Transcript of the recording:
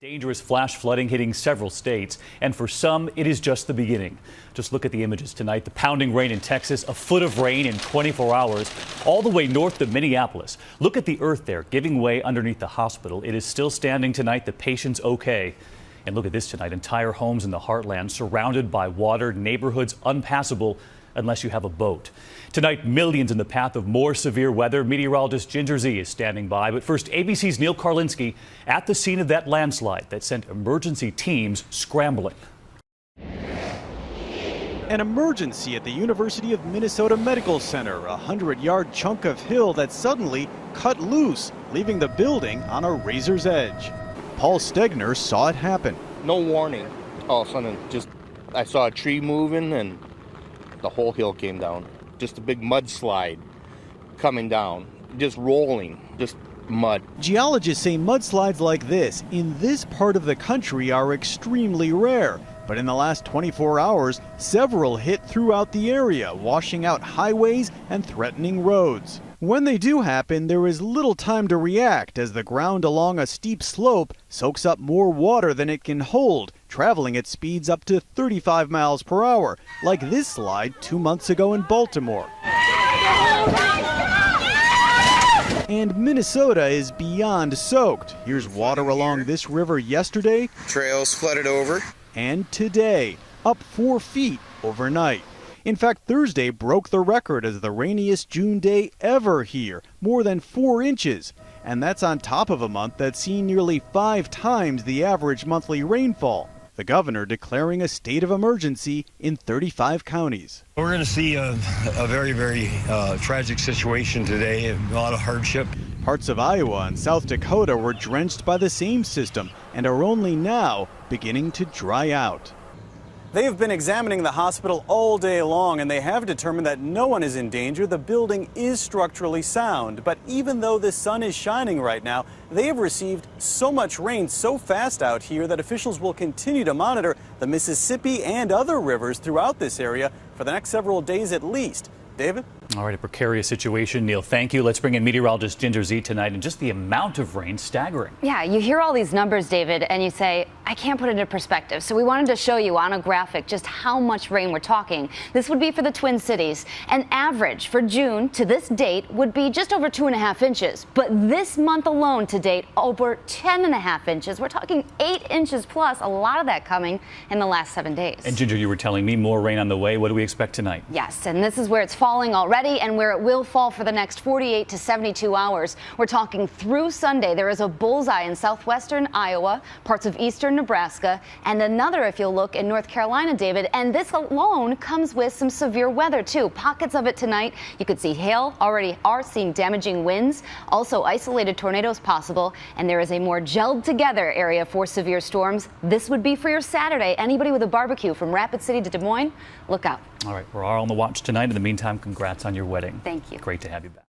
Dangerous flash flooding hitting several states, and for some, it is just the beginning. Just look at the images tonight. The pounding rain in Texas, a foot of rain in 24 hours, all the way north to Minneapolis. Look at the earth there, giving way underneath the hospital. It is still standing tonight. The patient's okay. And look at this tonight. Entire homes in the heartland surrounded by water, neighborhoods unpassable unless you have a boat. Tonight, millions in the path of more severe weather. Meteorologist Ginger Z is standing by. But first, ABC's Neil Karlinski at the scene of that landslide that sent emergency teams scrambling. An emergency at the University of Minnesota Medical Center, a 100-yard chunk of hill that suddenly cut loose, leaving the building on a razor's edge. Paul Stegner saw it happen. No warning. All of a sudden, I saw a tree moving and the whole hill came down. Just a big mudslide coming down, just rolling, just mud. Geologists say mudslides like this in this part of the country are extremely rare. But in the last 24 hours, several hit throughout the area, washing out highways and threatening roads. When they do happen, there is little time to react as the ground along a steep slope soaks up more water than it can hold, traveling at speeds up to 35 miles per hour, like this slide 2 months ago in Baltimore. And Minnesota is beyond soaked. Here's water along this river yesterday. Trails flooded over. And today, up 4 feet overnight. In fact, Thursday broke the record as the rainiest June day ever here, more than 4 inches. And that's on top of a month that's seen nearly 5 times the average monthly rainfall. The governor declaring a state of emergency in 35 counties. We're going to see a very, very tragic situation today, a lot of hardship. Parts of Iowa and South Dakota were drenched by the same system and are only now beginning to dry out. They have been examining the hospital all day long, and they have determined that no one is in danger. The building is structurally sound. But even though the sun is shining right now, they have received so much rain so fast out here that officials will continue to monitor the Mississippi and other rivers throughout this area for the next several days at least. David? All right, a precarious situation. Neil, thank you. Let's bring in meteorologist Ginger Z tonight, and just the amount of rain, staggering. Yeah, you hear all these numbers, David, and you say, I can't put it into perspective. So we wanted to show you on a graphic just how much rain we're talking. This would be for the Twin Cities. An average for June to this date would be just over 2.5 inches. But this month alone to date, over 10.5 inches. We're talking 8 inches plus, a lot of that coming in the last 7 days. And Ginger, you were telling me more rain on the way. What do we expect tonight? Yes, and this is where it's falling already and where it will fall for the next 48 to 72 hours. We're talking through Sunday. There is a bullseye in southwestern Iowa, parts of eastern Nebraska, and another, if you'll look, in North Carolina, David. And this alone comes with some severe weather, too. Pockets of it tonight. You could see hail, already are seeing damaging winds, also isolated tornadoes possible, and there is a more gelled together area for severe storms. This would be for your Saturday. Anybody with a barbecue from Rapid City to Des Moines, look out. All right, we're all on the watch tonight. In the meantime, congrats on your wedding. Thank you. Great to have you back.